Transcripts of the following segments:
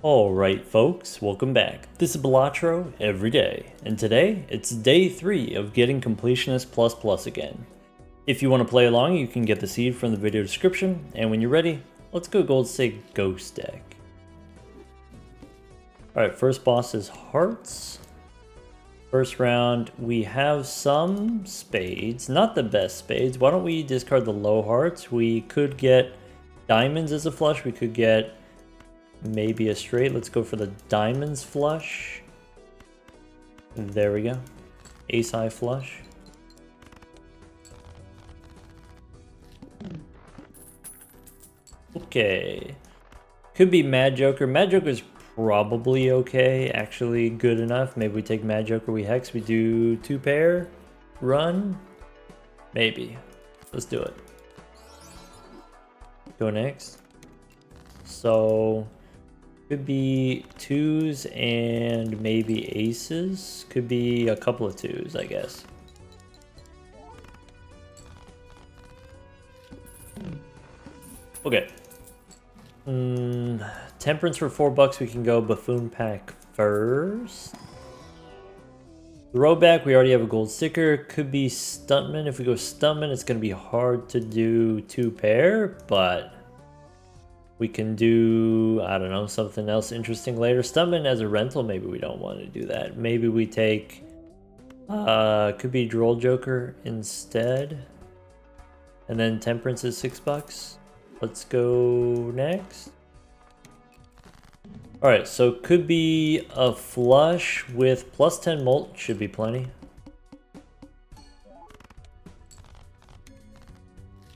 Alright folks, welcome back. This is Balatro every day, and today it's day 3 of getting Completionist ++ again. If you want to play along, you can get the seed from the video description, and when you're ready, let's go Gold Sig Ghost deck. Alright, first boss is Hearts. First round, we have some spades, not the best spades. Why don't we discard the low hearts? We could get diamonds as a flush, we could get maybe a straight. Let's go for the diamonds flush. There we go. Ace high flush. Okay. Could be Mad Joker. Mad Joker's probably okay. Actually good enough. Maybe we take Mad Joker, we hex, we do 2 pair. Run. Maybe. Let's do it. Go next. So could be 2s and maybe aces. Could be a couple of 2s, I guess. Okay. Temperance for $4. We can go Buffoon Pack first. Throwback, we already have a gold sticker. Could be Stuntman. If we go Stuntman, it's going to be hard to do 2 pair, but we can do, I don't know, something else interesting later. Stuntman as a rental, maybe we don't want to do that. Maybe we take, could be Droll Joker instead. And then Temperance is $6. Let's go next. Alright, so could be a flush with +10 molt, should be plenty.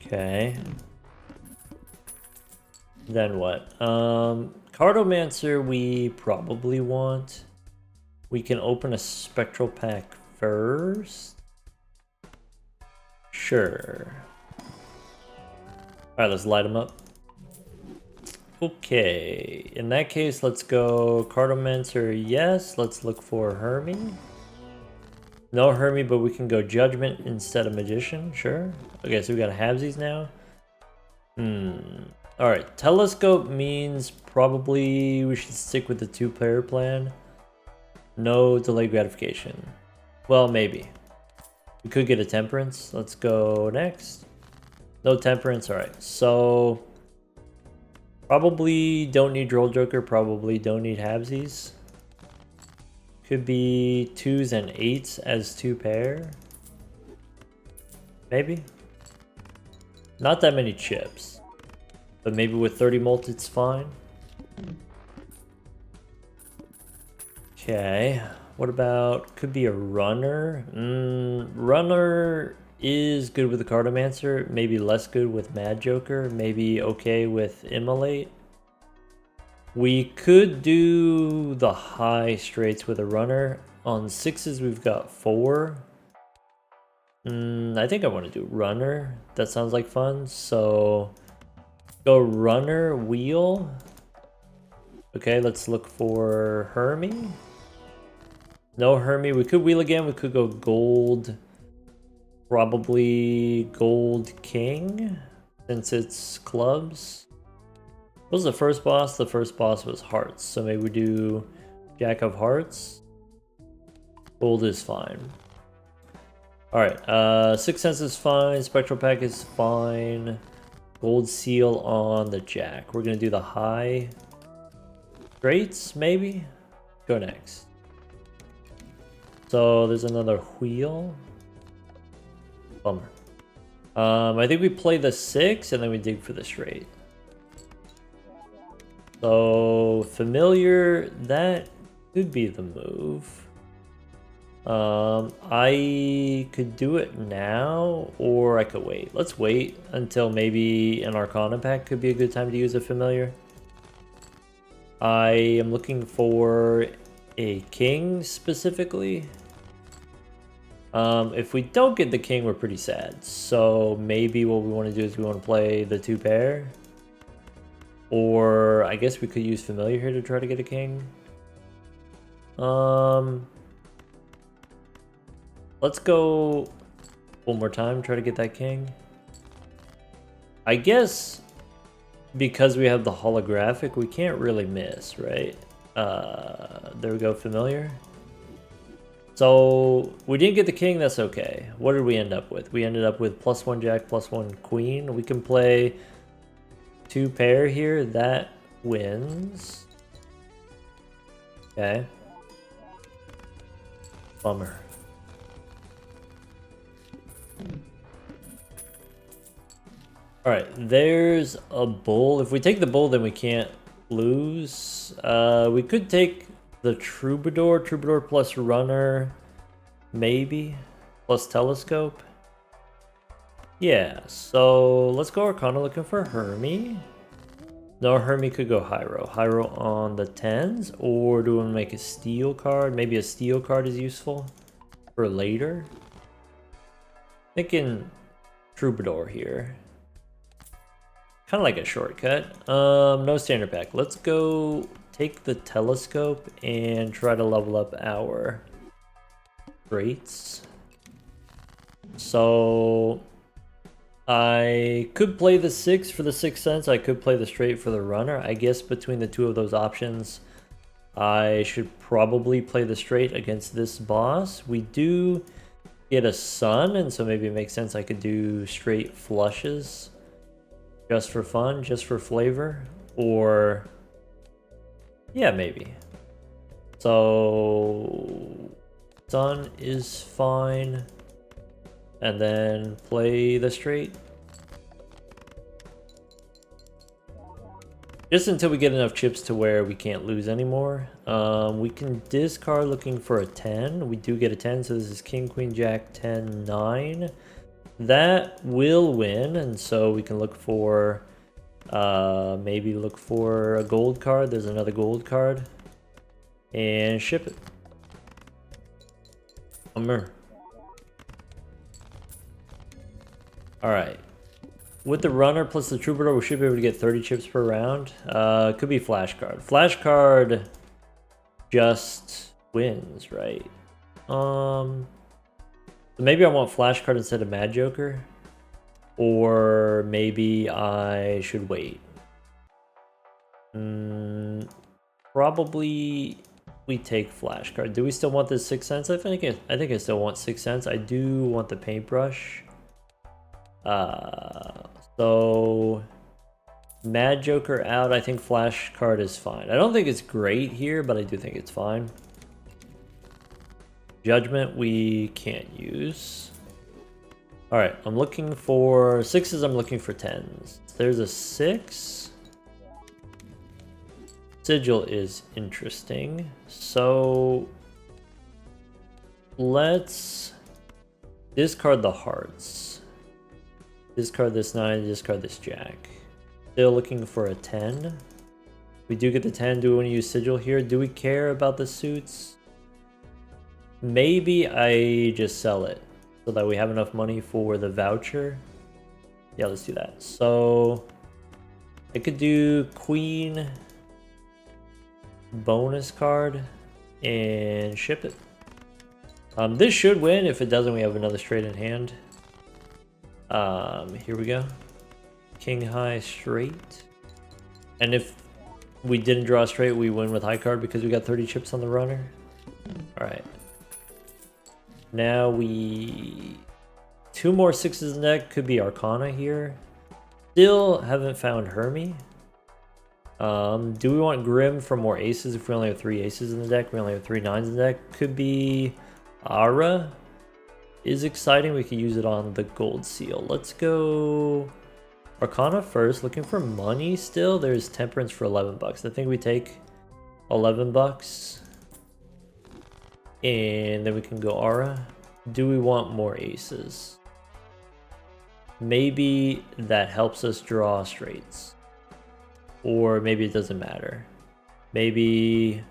Okay. Then what? Cartomancer we probably want. We can open a spectral pack first. Sure. Alright, let's light them up. Okay, in that case, let's go Cartomancer, yes. Let's look for Hermie. No Hermie, but we can go Judgment instead of Magician, sure. Okay, so we got halvesies now. Alright, Telescope means probably we should stick with the 2-player plan. No delayed gratification. Well, maybe. We could get a Temperance. Let's go next. No Temperance, alright. So probably don't need Droll Joker, probably don't need halvesies. Could be 2s and 8s as 2 pair. Maybe. Not that many chips. But maybe with 30 molt it's fine. Okay. What about, could be a runner. Runner is good with the Cartomancer, maybe less good with Mad Joker, maybe okay with Immolate. We could do the high straights with a runner. On 6s we've got 4. I think I want to do runner. That sounds like fun. So go runner, wheel. Okay, let's look for Hermie. No Hermie. We could wheel again. We could go gold. Probably gold king, since it's clubs. What was the first boss? The first boss was hearts, so maybe we do Jack of Hearts. Gold is fine. Alright, Sixth Sense is fine, Spectral Pack is fine. Gold seal on the Jack. We're gonna do the high straights, maybe? Go next. So there's another wheel. Bummer. I think we play the 6 and then we dig for the straight. So familiar, that could be the move. I could do it now or I could wait. Let's wait until maybe an Arcana pack could be a good time to use a familiar. I am looking for a king specifically. If we don't get the king, we're pretty sad. So maybe what we want to do is we want to play the 2 pair. Or I guess we could use familiar here to try to get a king. Let's go one more time, try to get that king. I guess because we have the holographic, we can't really miss, right? There we go, familiar. So we didn't get the king, that's okay. What did we end up with? We ended up with +1 jack, +1 queen. We can play 2 pair here, that wins. Okay. Bummer. Alright, there's a bull. If we take the bull, then we can't lose. We could take the troubadour. Troubadour plus runner, maybe. Plus telescope. Yeah, so let's go Arcana looking for Hermie. No, Hermie could go Hyro. Hyro on the 10s, or do we want to make a steel card? Maybe a steel card is useful for later. Thinking troubadour here. Kind of like a shortcut. No standard pack. Let's go take the telescope and try to level up our traits. So I could play the 6 for the 6th sense. I could play the straight for the runner. I guess between the two of those options, I should probably play the straight against this boss. We do get a sun, and so maybe it makes sense I could do straight flushes. Just for fun, just for flavor, or yeah, maybe. So sun is fine, and then play the straight. Just until we get enough chips to where we can't lose anymore. We can discard looking for a 10. We do get a 10, so this is king, queen, jack, 10, 9. That will win, and so we can look for, maybe look for a gold card. There's another gold card. And ship it. Bummer. Alright. With the runner plus the troubadour, we should be able to get 30 chips per round. Could be flash card. Flash card just wins, right? Maybe I want flash card instead of Mad Joker, or maybe I should wait. Probably we take flash card. Do we still want this 6th sense? I think I still want 6th sense. I do want the paintbrush. So Mad Joker out. I think flash card is fine. I don't think it's great here, but I do think it's fine. Judgment we can't use. Alright, I'm looking for 6s, I'm looking for 10s. There's a 6. Sigil is interesting. So let's discard the hearts. Discard this 9, discard this jack. Still looking for a 10. We do get the 10. Do we want to use Sigil here? Do we care about the suits? Maybe I just sell it so that we have enough money for the voucher. Yeah, let's do that. So I could do queen bonus card and ship it. This should win. If it doesn't, we have another straight in hand. Here we go. King high straight. And if we didn't draw straight, we win with high card because we got 30 chips on the runner. All right. Now we... 2 more 6s in the deck. Could be Arcana here. Still haven't found Hermie. Do we want Grim for more aces? If we only have 3 aces in the deck, we only have 3 9s in the deck. Could be Aura. Is exciting. We could use it on the gold seal. Let's go Arcana first. Looking for money still. There's Temperance for 11 bucks. I think we take 11 bucks. And then we can go Aura. Do we want more aces? Maybe that helps us draw straights. Or maybe it doesn't matter. Maybe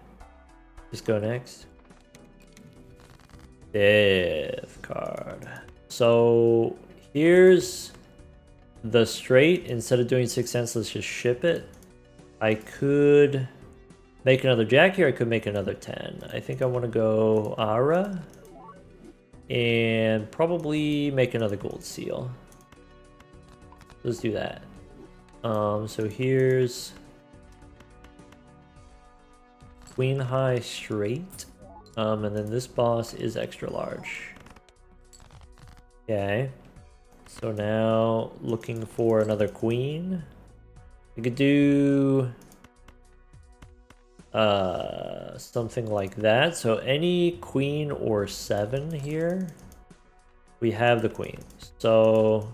just go next. 5th card. So here's the straight. Instead of doing 6 cents, let's just ship it. I could make another jack here. I could make another 10. I think I want to go Aura. And probably make another gold seal. Let's do that. So here's queen high straight. And then this boss is extra large. Okay. So now looking for another queen. We could do something like that. So any queen or 7 here, we have the queen. So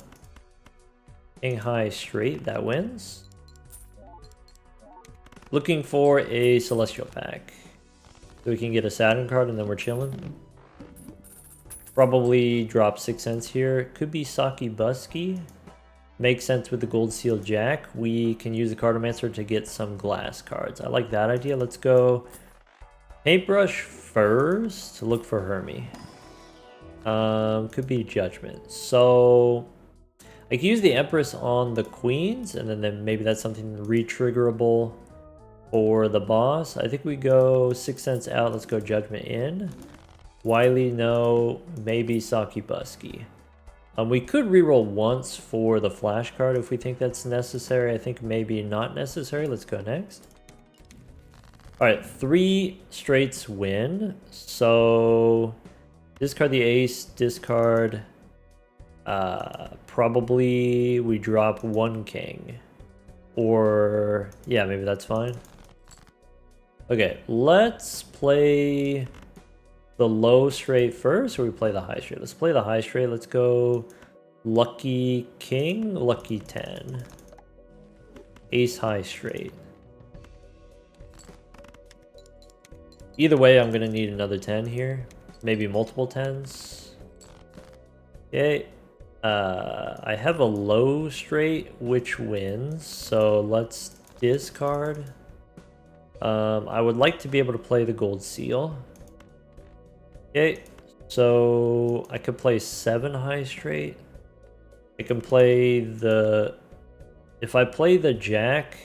king high straight, that wins. Looking for a celestial pack. So we can get a Saturn card and then we're chilling. Probably drop 6 cents here. Could be Saki Busky. Makes sense with the gold seal jack. We can use the Cartomancer to get some glass cards. I like that idea. Let's go paintbrush first to look for Hermie. Could be Judgment. So I can use the Empress on the queens, and then maybe that's something re-triggerable for the boss. I think we go 6 cents out. Let's go Judgment in. Wily, no. Maybe Saki Busky. We could reroll once for the flash card if we think that's necessary. I think maybe not necessary. Let's go next. All right, 3 straights win. So discard the ace, discard. Probably we drop 1 king. Or, yeah, maybe that's fine. Okay, let's play the low straight first, or we play the high straight? Let's play the high straight. Let's go lucky king, lucky 10. Ace high straight. Either way, I'm going to need another 10 here. Maybe multiple 10s. Okay. I have a low straight, which wins. So let's discard. I would like to be able to play the gold seal. Okay, so I could play 7 high straight. I can play the... If I play the jack,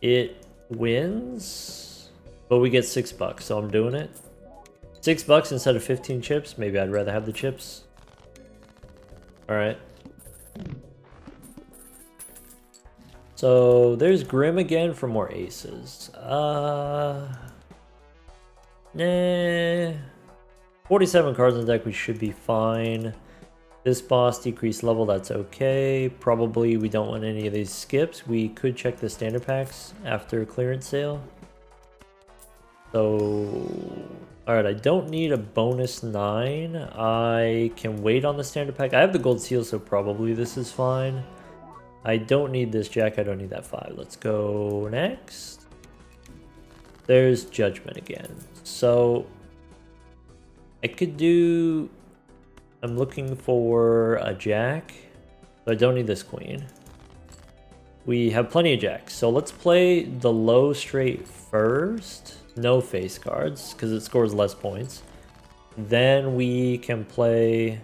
it wins, but we get $6, so I'm doing it. $6 instead of 15 chips. Maybe I'd rather have the chips. Alright. So there's Grim again for more aces. Nah. 47 cards in the deck, we should be fine. This boss decreased level, that's okay. Probably we don't want any of these skips. We could check the standard packs after clearance sale. So, alright, I don't need a bonus 9. I can wait on the standard pack. I have the gold seal, so probably this is fine. I don't need this jack, I don't need that 5. Let's go next. There's Judgment again. So I could do... I'm looking for a jack, but I don't need this queen. We have plenty of jacks, so let's play the low straight first. No face cards, because it scores less points. Then we can play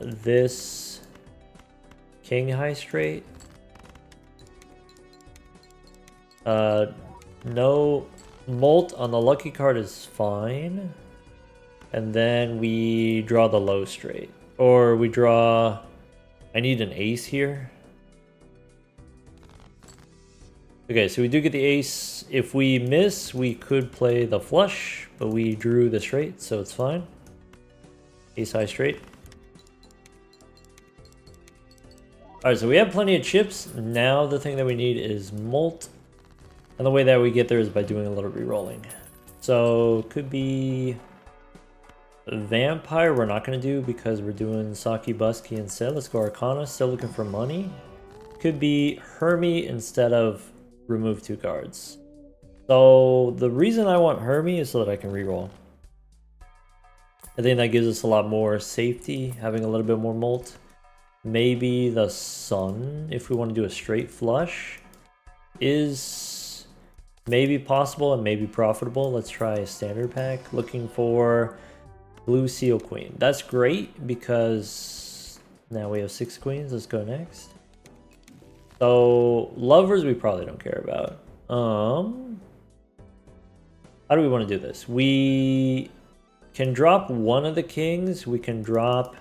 this king high straight. No molt on the lucky card is fine. And then we draw the low straight. Or we draw... I need an ace here. Okay, so we do get the ace. If we miss, we could play the flush, but we drew the straight, so it's fine. Ace high straight. Alright, so we have plenty of chips. Now the thing that we need is molt. And the way that we get there is by doing a little re-rolling. So, could be... Vampire we're not going to do because we're doing Saki Busky instead. Let's go Arcana, still looking for money. Could be Hermie instead of remove 2 cards. So the reason I want Hermie is so that I can reroll. I think that gives us a lot more safety, having a little bit more molt. Maybe the Sun, if we want to do a straight flush, is maybe possible and maybe profitable. Let's try a standard pack, looking for Blue Seal Queen. That's great because now we have 6 queens. Let's go next. So lovers we probably don't care about. How do we want to do this? We can drop one of the kings. We can drop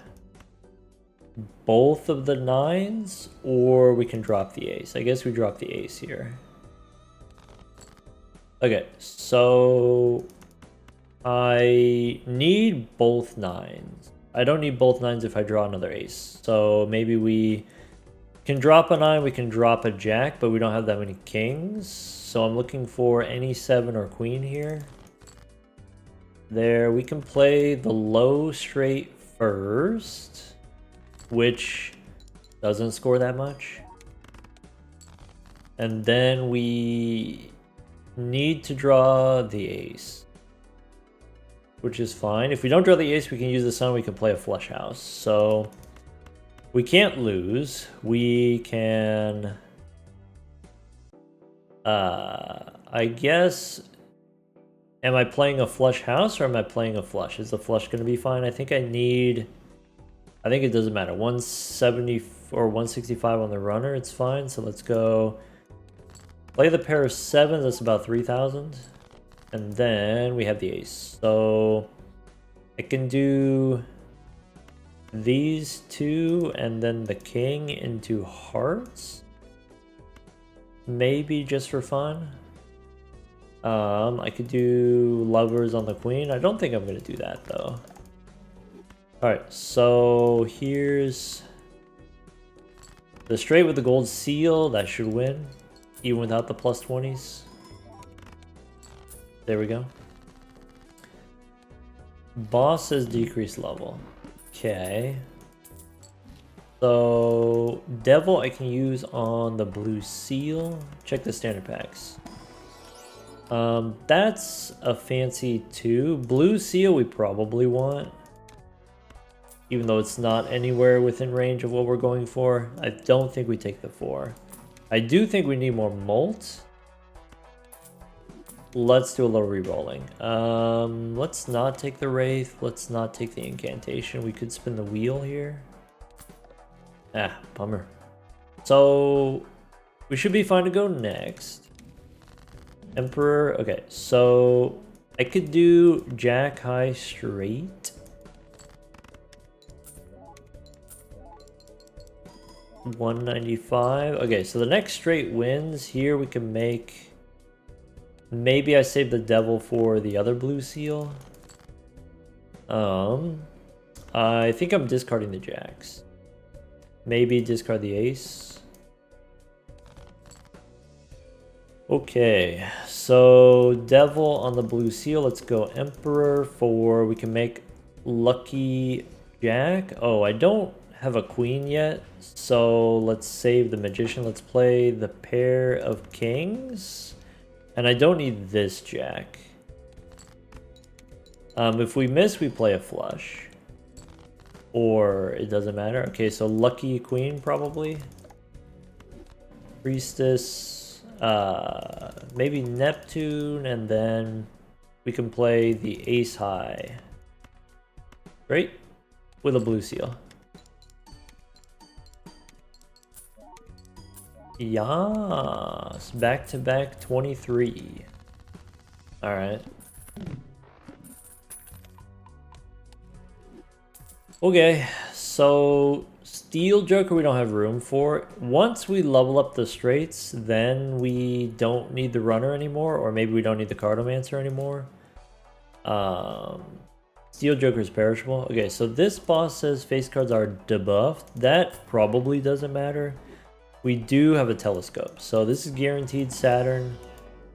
both of the 9s, or we can drop the ace. I guess we drop the ace here. Okay, so I need both 9s. I don't need both 9s if I draw another ace. So maybe we can drop a 9, we can drop a jack, but we don't have that many kings. So I'm looking for any 7 or queen here. There, we can play the low straight first, which doesn't score that much. And then we need to draw the ace, which is fine. If we don't draw the ace, we can use the sun, we can play a flush house. So we can't lose. We can, I guess, am I playing a flush house or am I playing a flush? Is the flush going to be fine? I think it doesn't matter. 170 or 165 on the runner, it's fine. So let's go play the pair of 7s, that's about 3,000. And then we have the ace. So I can do these two and then the king into hearts. Maybe just for fun. I could do lovers on the queen. I don't think I'm going to do that though. Alright, so here's the straight with the gold seal. That should win, even without the plus 20s. There we go. Boss says decrease level. Okay. So devil I can use on the blue seal. Check the standard packs. That's a fancy 2. Blue seal we probably want, even though it's not anywhere within range of what we're going for. I don't think we take the 4. I do think we need more molt. Let's do a little re-rolling. Let's not take the wraith. Let's not take the incantation. We could spin the wheel here. Ah, bummer. So we should be fine to go next. Emperor. Okay, so I could do jack high straight. 195. Okay, so the next straight wins. Here we can make, maybe I save the devil for the other blue seal. I think I'm discarding the jacks. Maybe discard the ace. Okay, so devil on the blue seal. Let's go emperor for, we can make lucky jack. Oh, I don't have a queen yet, so let's save the magician. Let's play the pair of kings, and I don't need this jack. If we miss, we play a flush, or it doesn't matter. Okay, so lucky queen probably. Priestess, maybe Neptune, and then we can play the ace high. Great, with a blue seal. Yes, back-to-back 23. All right. Okay, so Steel Joker we don't have room for. Once we level up the straights, then we don't need the runner anymore, or maybe we don't need the Cartomancer anymore. Steel Joker is perishable. Okay, so this boss says face cards are debuffed. That probably doesn't matter. We do have a telescope, so this is guaranteed Saturn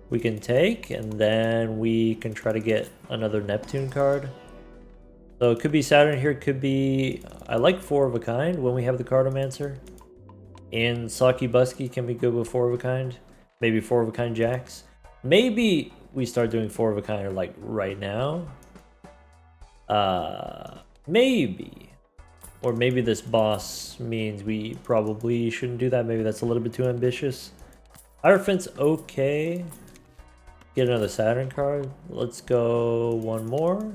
we can take, and then we can try to get another Neptune card. So it could be Saturn here, it could be, I like 4 of a kind when we have the Cartomancer. And Saki Busky can be good with 4 of a kind. Maybe 4 of a kind jacks. Maybe we start doing 4 of a kind like right now. Maybe. Or maybe this boss means we probably shouldn't do that. Maybe that's a little bit too ambitious. Hierophant's okay. Get another Saturn card. Let's go one more.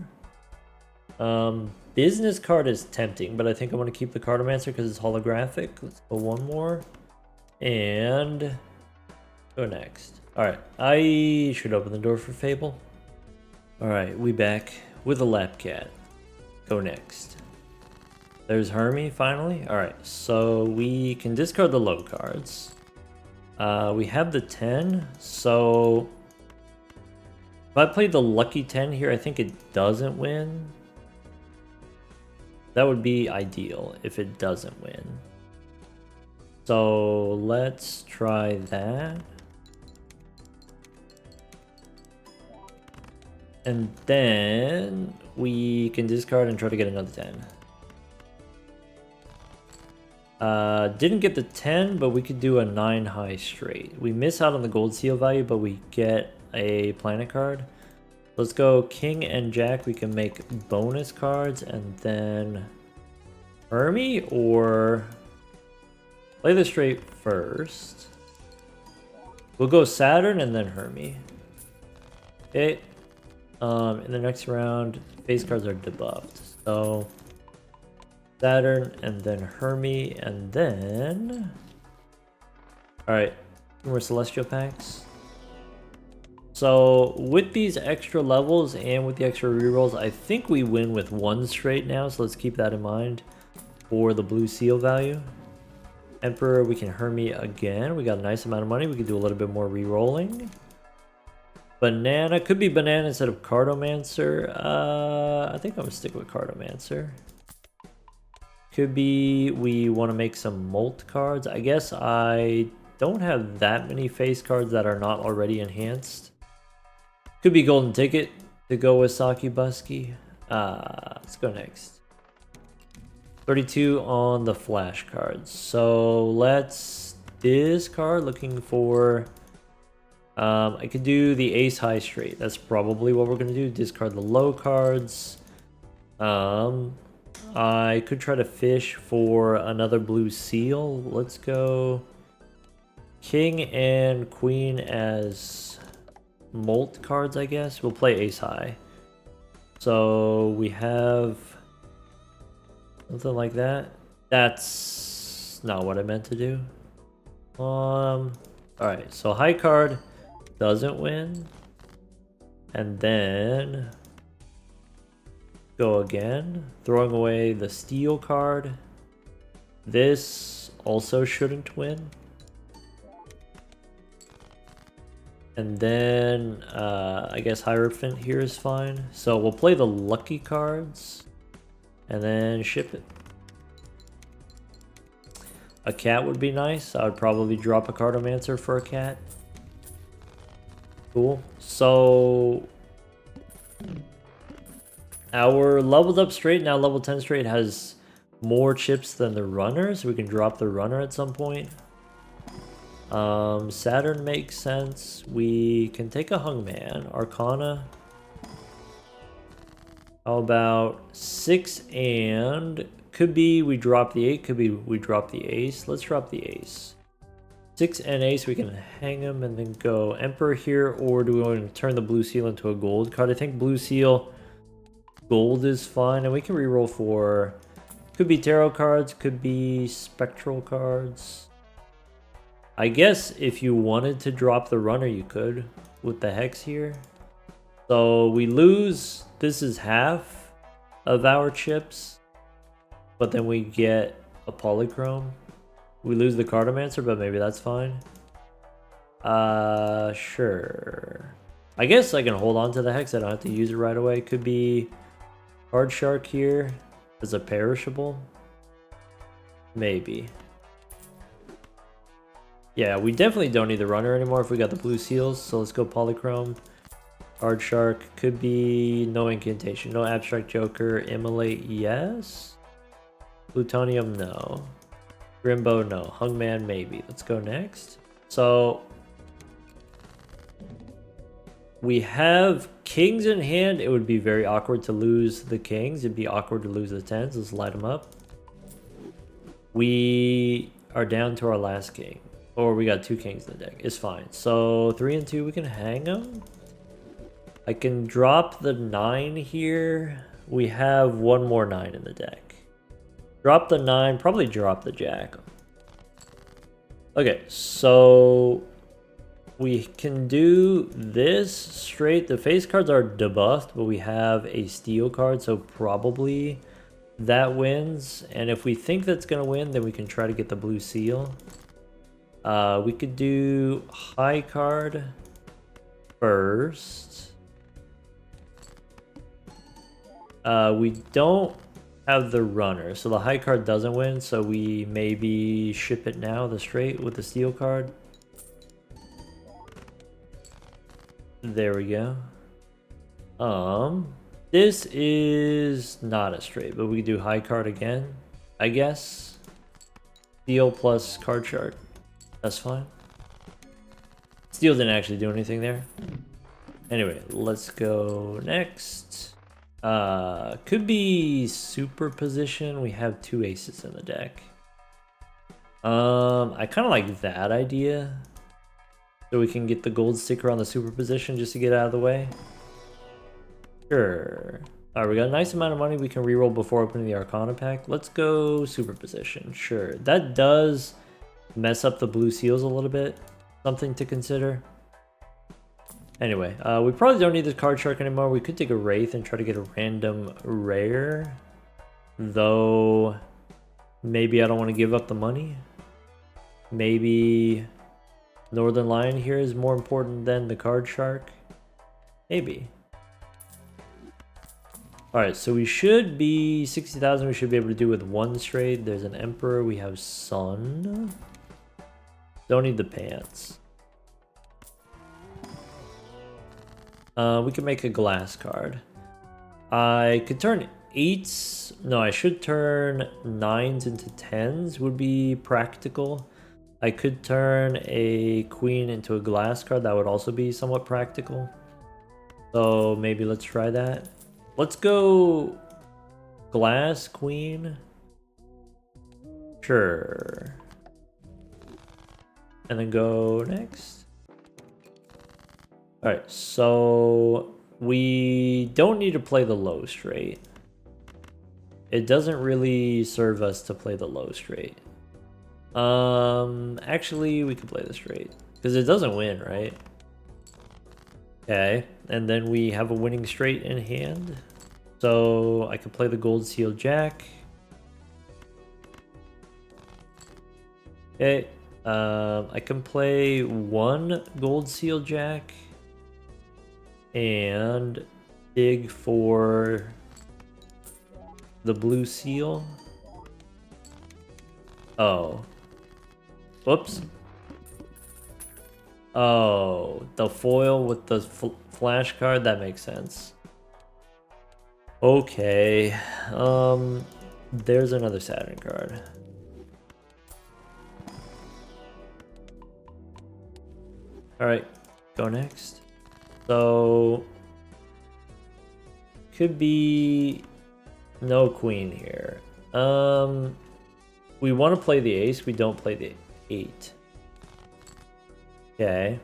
Business card is tempting, but I think I want to keep the Cartomancer because it's holographic. Let's go one more. And go next. Alright, I should open the door for Fable. Alright, we back with a Lap Cat. Go next. There's Hermie, finally. Alright, so we can discard the low cards. We have the 10, so... if I play the lucky 10 here, I think it doesn't win. That would be ideal if it doesn't win. So let's try that. And then we can discard and try to get another 10. Didn't get the 10, but we could do a 9 high straight. We miss out on the gold seal value, but we get a planet card. Let's go king and jack. We can make bonus cards and then Hermie, or play the straight first. We'll go Saturn and then Hermie. Okay. In the next round, face cards are debuffed. So Saturn and then Hermie and then... Alright, more Celestial packs. So with these extra levels and with the extra rerolls, I think we win with 1 straight now, so let's keep that in mind for the blue seal value. Emperor, we can Hermie again. We got a nice amount of money. We can do a little bit more rerolling. Banana, could be Banana instead of Cartomancer. I think I'm gonna stick with Cartomancer. Could be we want to make some Molt cards. I guess I don't have that many face cards that are not already enhanced. Could be Golden Ticket to go with Saki Busky. Let's go next. 32 on the flash cards. So let's discard, looking for... I could do the ace high straight. That's probably what we're going to do. Discard the low cards. I could try to fish for another blue seal. Let's go king and queen as Molt cards, I guess. We'll play ace high. So we have something like that. That's not what I meant to do. Alright, so high card doesn't win. And then go again, throwing away the steel card. This also shouldn't win. And then I guess Hierophant here is fine. So we'll play the lucky cards and then ship it. A cat would be nice. I would probably drop a Cartomancer for a cat. Cool. So our leveled up straight, now level 10 straight, has more chips than the runner, so we can drop the runner at some point. Saturn makes sense. We can take a Hungman. Arcana. How about 6 and... could be we drop the 8, could be we drop the ace. Let's drop the ace. 6 and ace, we can hang him and then go Emperor here, or do we want to turn the blue seal into a gold card? I think blue seal gold is fine, and we can reroll for... could be tarot cards, could be spectral cards. I guess if you wanted to drop the runner, you could with the hex here. So we lose, this is half of our chips, but then we get a polychrome. We lose the Cartomancer, but maybe that's fine. Sure. I guess I can hold on to the hex, I don't have to use it right away. Could be Card Shark here as a perishable. Maybe. Yeah, we definitely don't need the runner anymore if we got the blue seals, so let's go polychrome. Card Shark, could be no incantation, no abstract joker, immolate, yes. Plutonium, no. Grimbo, no. Hungman, maybe. Let's go next. So we have kings in hand. It would be very awkward to lose the kings. It'd be awkward to lose the tens. Let's light them up. We are down to our last king. Or we got 2 kings in the deck. It's fine. So 3 and 2, we can hang them. I can drop the 9 here. We have 1 more 9 in the deck. Drop the 9, probably drop the jack. Okay, so we can do this straight. The face cards are debuffed, but we have a steel card, so probably That wins, and if we think that's gonna win, then we can try to get the blue seal. We could do high card first. We don't have the runner, so the high card doesn't win, so we maybe ship it now, the straight with the steel card. There we go. This is not a straight, but we can do high card again, I guess. Steel plus card shark. That's fine. Steel didn't actually do anything there. Anyway, let's go next. Could be superposition. We have 2 aces in the deck. I kind of like that idea. So we can get the gold sticker on the superposition just to get out of the way. Sure. Alright, we got a nice amount of money we can reroll before opening the Arcana pack. Let's go superposition. Sure. That does mess up the blue seals a little bit. Something to consider. Anyway, we probably don't need the card shark anymore. We could take a Wraith and try to get a random rare. Though, maybe I don't want to give up the money. Maybe Northern Lion here is more important than the card shark. Maybe. Alright, so we should be 60,000. We should be able to do with 1 straight. There's an Emperor. We have Sun. Don't need the pants. We can make a glass card. I could turn 8s. No, I should turn 9s into 10s would be practical. I could turn a queen into a glass card. That would also be somewhat practical. So maybe let's try that. Let's go glass queen. Sure. And then go next. Alright, so we don't need to play the low straight. It doesn't really serve us to play the low straight. Actually, we could play the straight. Because it doesn't win, right? Okay, and then we have a winning straight in hand. So I could play the gold seal jack. Okay, I can play 1 gold seal jack and dig for the blue seal. Oh. Whoops. Oh, the foil with the flash card, that makes sense. Okay, there's another Saturn card. Alright, go next. So, could be no queen here. We want to play the ace, we don't play the 8. Okay.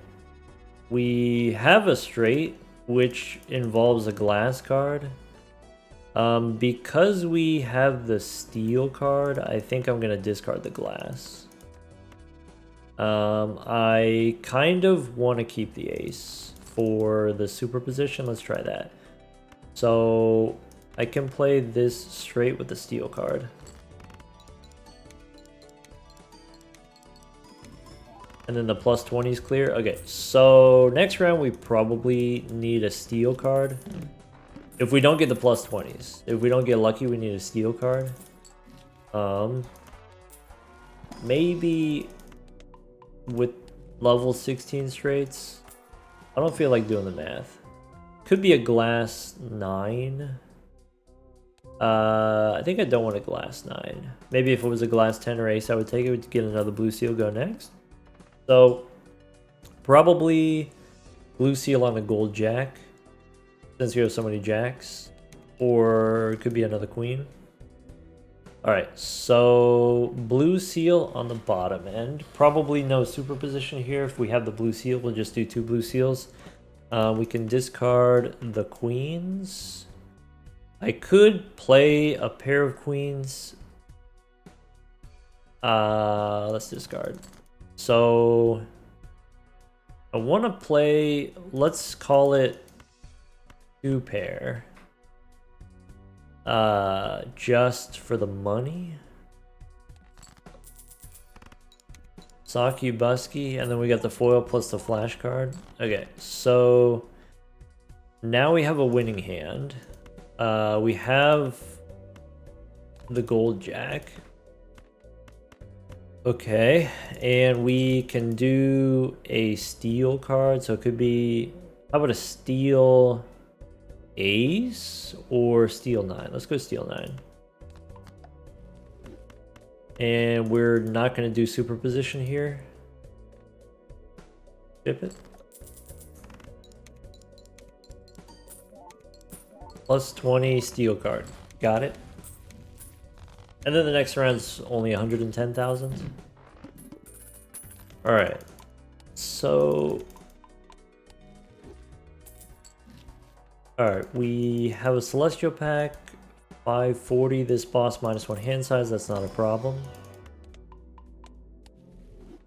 We have a straight, which involves a glass card. Because we have the steel card, I think I'm gonna discard the glass. I kind of want to keep the ace for the superposition. Let's try that. So I can play this straight with the steel card. And then the plus 20 is clear. Okay, so next round we probably need a steel card. If we don't get the plus 20s. If we don't get lucky, we need a steel card. Maybe with level 16 straights. I don't feel like doing the math. Could be a glass 9. I think I don't want a glass 9. Maybe if it was a glass 10 or ace, I would take it to get another blue seal, go next. So, probably blue seal on a gold jack, since we have so many jacks. Or it could be another queen. Alright, so blue seal on the bottom end. Probably no superposition here. If we have the blue seal, we'll just do 2 blue seals. We can discard the queens. I could play a pair of queens. Let's discard. So I want to play, let's call it 2 pair. just for the money. Saki Busky, and then we got the foil plus the flash card. Okay, so now we have a winning hand. We have the gold jack. Okay, and we can do a steal card, so it could be, how about a steal ace or steal 9? Let's go steal 9. And we're not going to do superposition here. Chip it. Plus 20 steal card. Got it. And then the next round's only 110,000. Alright. So... Alright, we have a Celestial pack. 540, this boss -1 hand size, that's not a problem.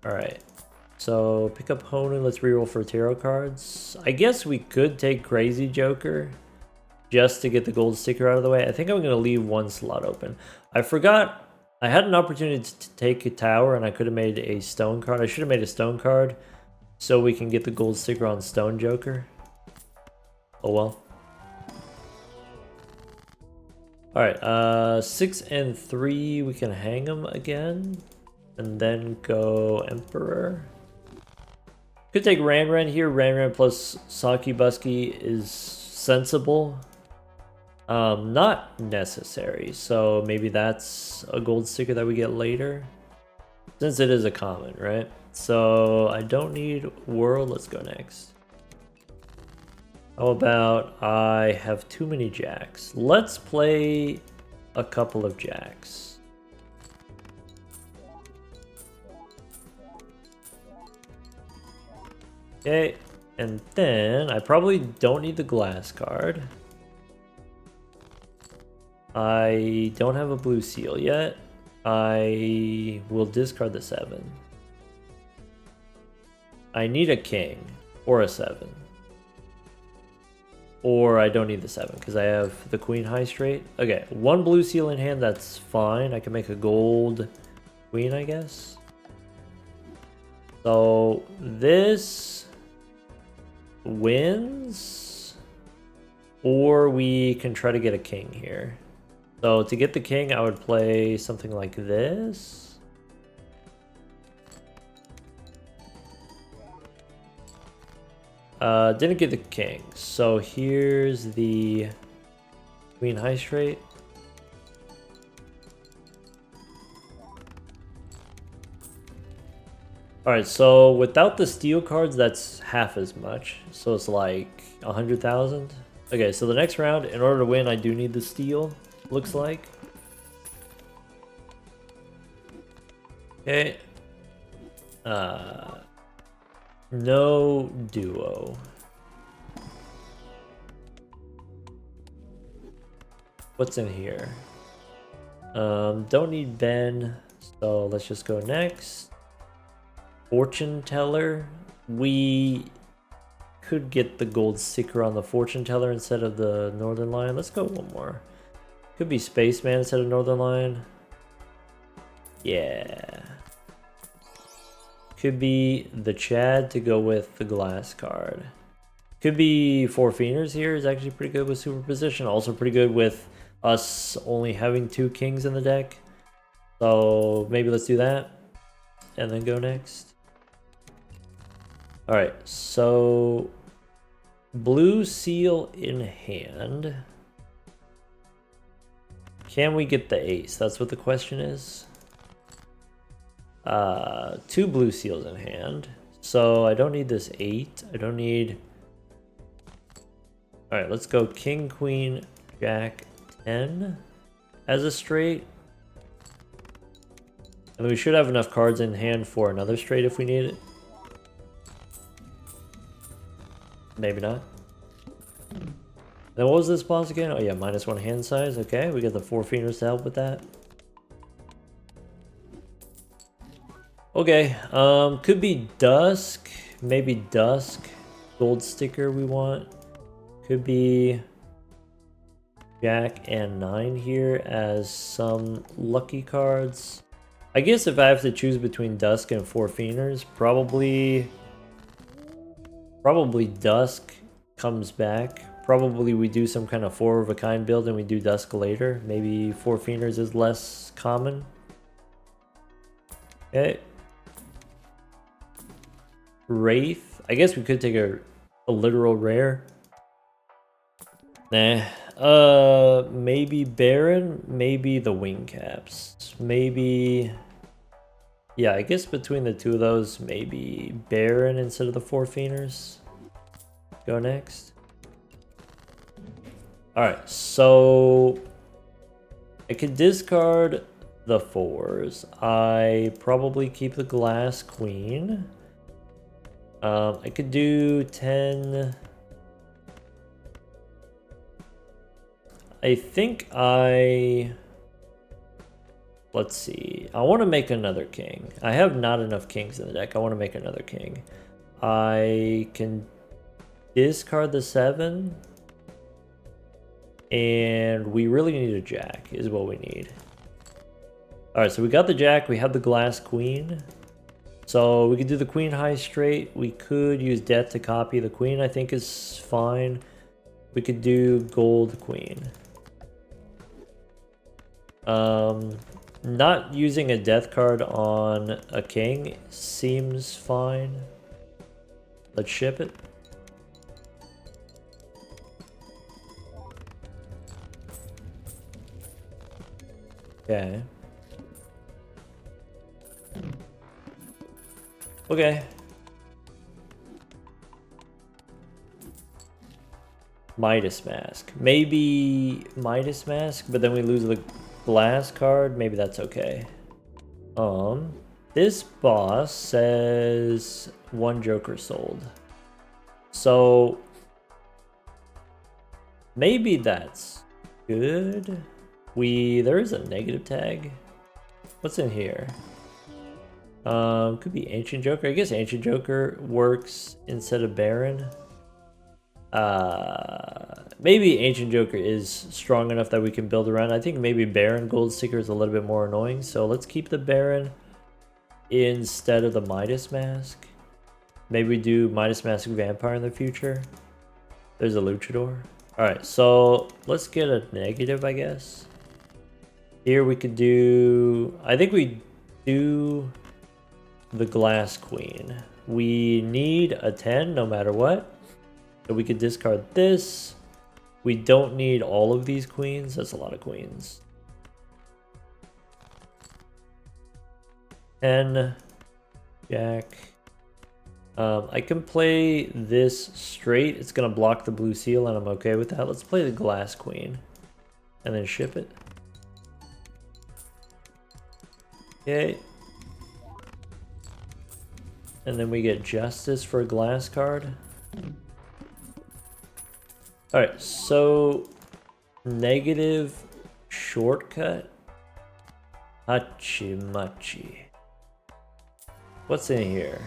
Alright, so pick up Honan, let's reroll for tarot cards. I guess we could take Crazy Joker just to get the gold sticker out of the way. I think I'm going to leave one slot open. I forgot, I had an opportunity to take a tower and I could have made a stone card. I should have made a stone card so we can get the gold sticker on Stone Joker. Oh well. Alright, 6 and 3, we can hang them again. And then go Emperor. Could take Ran here. Ran plus Saki Busky is sensible. Not necessary, so maybe that's a gold sticker that we get later. Since it is a common, right? So I don't need World, let's go next. How about I have too many jacks? Let's play a couple of jacks. Okay, and then I probably don't need the glass card. I don't have a blue seal yet. I will discard the 7. I need a king or a 7. Or I don't need the 7 because I have the queen high straight. Okay, 1 blue seal in hand, that's fine. I can make a gold queen, I guess. So this wins, or we can try to get a king here. So to get the king, I would play something like this. Didn't get the king, so here's the queen high straight. Alright, so without the steel cards, that's half as much. So it's like 100,000. Okay, so the next round, in order to win, I do need the steel, looks like. Okay. No duo. What's in here? Don't need Ben, so let's just go next. Fortune Teller. We could get the gold sticker on the Fortune Teller instead of the Northern Lion. Let's go one more. Could be Spaceman instead of Northern Lion. Yeah. Could be the Chad to go with the glass card. Could be Four Fienders here is actually pretty good with superposition. Also pretty good with us only having 2 kings in the deck. So maybe let's do that. And then go next. Alright, so blue seal in hand. Can we get the ace? That's what the question is. 2 blue seals in hand. So I don't need this 8. I don't need... Alright, let's go king, queen, jack, 10 as a straight. And we should have enough cards in hand for another straight if we need it. Maybe not. Then what was this boss again? Oh yeah, -1 hand size. Okay, we got the Four Fienders to help with that. Okay, could be Dusk. Maybe Dusk. Gold sticker we want. Could be Jack and 9 here as some lucky cards. I guess if I have to choose between Dusk and Four Fienders, probably Dusk comes back. Probably we do some kind of 4 of a kind build and we do Dusk later. Maybe Four Fienders is less common. Okay. Wraith. I guess we could take a literal rare. Nah. Maybe Baron, maybe the Wing Caps. Maybe... Yeah, I guess between the two of those, maybe Baron instead of the Four Fienders. Go next. Alright, so... I could discard the 4s. I probably keep the Glass Queen. I could do 10... I think let's see. I want to make another king. I have not enough kings in the deck. I want to make another king. I can discard the 7. And we really need a jack is what we need. Alright, so we got the jack. We have the Glass Queen. So we could do the Queen high straight. We could use Death to copy the Queen. I think is fine. We could do Gold Queen. Not using a death card on a king seems fine. Let's ship it. Okay. Okay. Midas Mask. Maybe Midas Mask, but then we lose the glass card. Maybe that's okay. This boss says 1 Joker sold. So maybe that's good. There is a negative tag. What's in here? Could be Ancient Joker. I guess Ancient Joker works instead of Baron. Maybe Ancient Joker is strong enough that we can build around. I think maybe Baron Gold Sticker is a little bit more annoying. So let's keep the Baron instead of the Midas Mask. Maybe we do Midas Mask Vampire in the future. There's a Luchador. Alright, so let's get a negative, I guess. Here we could do... I think we do the Glass Queen. We need a 10 no matter what. So we could discard this. We don't need all of these queens. That's a lot of queens. 10. Jack. I can play this straight. It's going to block the blue seal, and I'm okay with that. Let's play the Glass Queen. And then ship it. Okay. And then we get Justice for a glass card. Alright, so... Negative shortcut. Hachimachi. What's in here?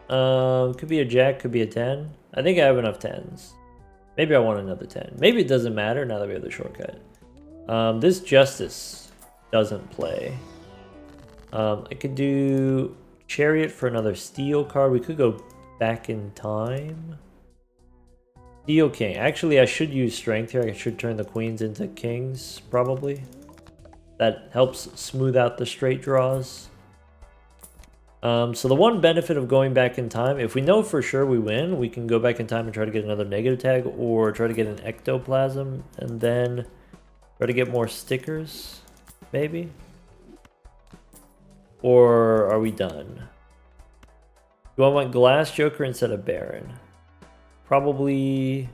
Could be a jack, could be a 10. I think I have enough 10s. Maybe I want another 10. Maybe it doesn't matter now that we have the shortcut. This Justice doesn't play. I could do Chariot for another steel card. We could go back in time. Steel King. Actually, I should use Strength here. I should turn the queens into kings, probably. That helps smooth out the straight draws. So the one benefit of going back in time, if we know for sure we win, we can go back in time and try to get another negative tag or try to get an ectoplasm and then try to get more stickers, maybe? Or are we done? Do I want Glass Joker instead of Baron? Probably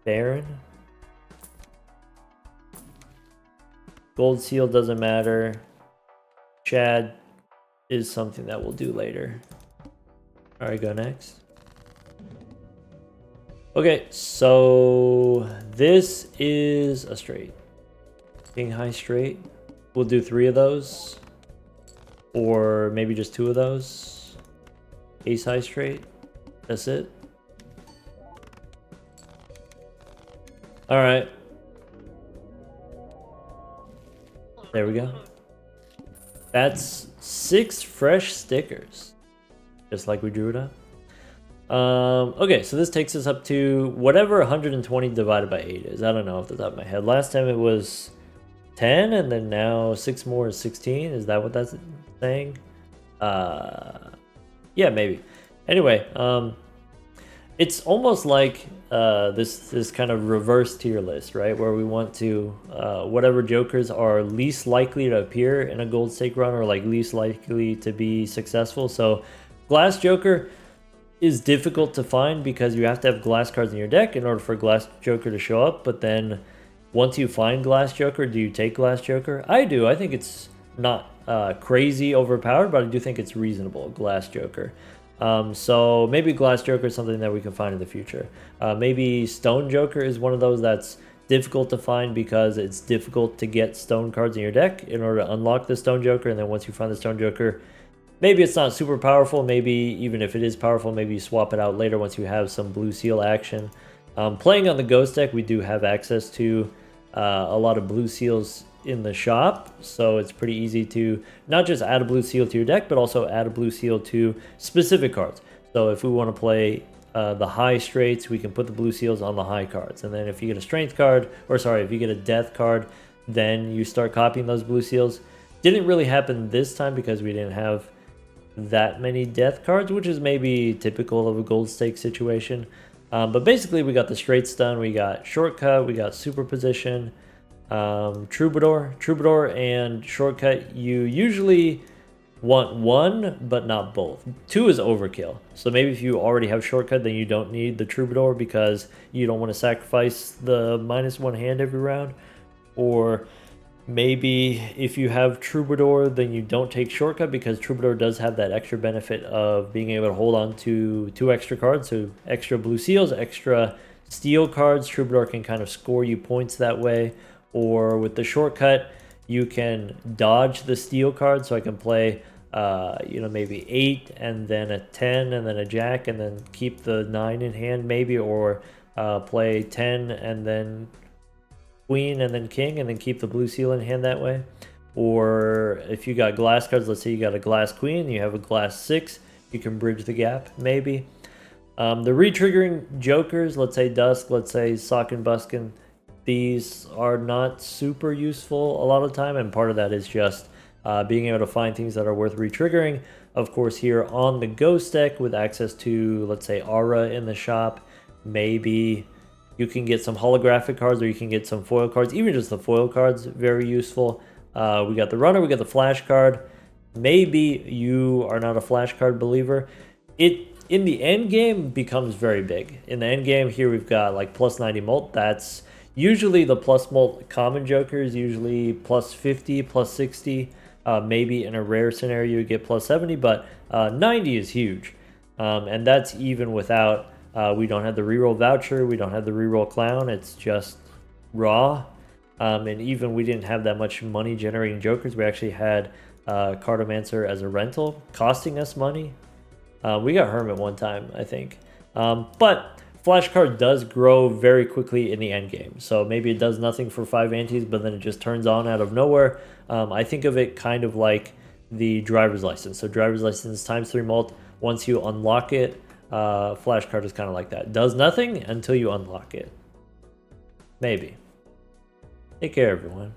Baron. Gold Seal doesn't matter. Chad is something that we'll do later. Alright, go next. Okay, so this is a straight. King high straight. We'll do 3 of those. Or maybe just 2 of those. Ace high straight. That's it. Alright. There we go. That's 6 fresh stickers. Just like we drew it up. Okay, so this takes us up to whatever 120 divided by 8 is. I don't know off the top of my head. Last time it was 10, and then now 6 more is 16. Is that what that's saying? Yeah, maybe. Anyway, it's almost like this kind of reverse tier list, right? Where we want to whatever jokers are least likely to appear in a gold stake run, or like least likely to be successful. So glass joker is difficult to find because you have to have glass cards in your deck in order for glass joker to show up. But then once you find glass joker, do you take glass joker? I do. I think it's not crazy overpowered, but I do think it's reasonable, glass joker. So maybe glass joker is something that we can find in the future. Maybe stone joker is one of those that's difficult to find because it's difficult to get stone cards in your deck in order to unlock the stone joker. And then once you find the stone joker, maybe it's not super powerful. Maybe even if it is powerful, maybe you swap it out later once you have some blue seal action. Playing on the ghost deck, we do have access to a lot of blue seals in the shop, so it's pretty easy to not just add a blue seal to your deck, but also add a blue seal to specific cards. So if we want to play the high straights, we can put the blue seals on the high cards. And then if you get a strength card, or sorry, if you get a death card, then you start copying those blue seals. Didn't really happen this time because we didn't have that many death cards, which is maybe typical of a gold stake situation. But basically we got the straight stun, we got shortcut, we got superposition, troubadour and shortcut. You usually want one but not both. 2 is overkill, so maybe if you already have shortcut, then you don't need the troubadour because you don't want to sacrifice the -1 hand every round. Or maybe if you have troubadour, then you don't take shortcut because troubadour does have that extra benefit of being able to hold on to 2 extra cards, so extra blue seals, extra steel cards. Troubadour can kind of score you points that way. Or with the shortcut, you can dodge the steel card, so I can play, maybe 8 and then a 10 and then a jack and then keep the 9 in hand maybe, or play 10 and then queen and then king and then keep the blue seal in hand that way. Or if you got glass cards, let's say you got a glass queen, you have a glass 6, you can bridge the gap maybe. The re-triggering jokers, let's say Dusk, let's say Sock and Buskin, these are not super useful a lot of the time, and part of that is just being able to find things that are worth re-triggering. Of course, here on the ghost deck with access to, let's say, Aura in the shop, maybe you can get some holographic cards or you can get some foil cards. Even just the foil cards, very useful. We got the runner, we got the flash card. Maybe you are not a flash card believer. It, in the end game, becomes very big. In the end game here, we've got like +90 mult. That's usually the plus mult common jokers, usually +50, +60. Maybe in a rare scenario you get +70, but 90 is huge. And that's even without, we don't have the reroll voucher, we don't have the reroll clown, it's just raw. And even we didn't have that much money generating jokers. We actually had Cartomancer as a rental, costing us money. We got Hermit one time, I think. But Flash card does grow very quickly in the end game. So maybe it does nothing for 5 antes, but then it just turns on out of nowhere. I think of it kind of like the driver's license. So driver's license ×3 mult. Once you unlock it, Flash card is kind of like that. Does nothing until you unlock it. Maybe. Take care, everyone.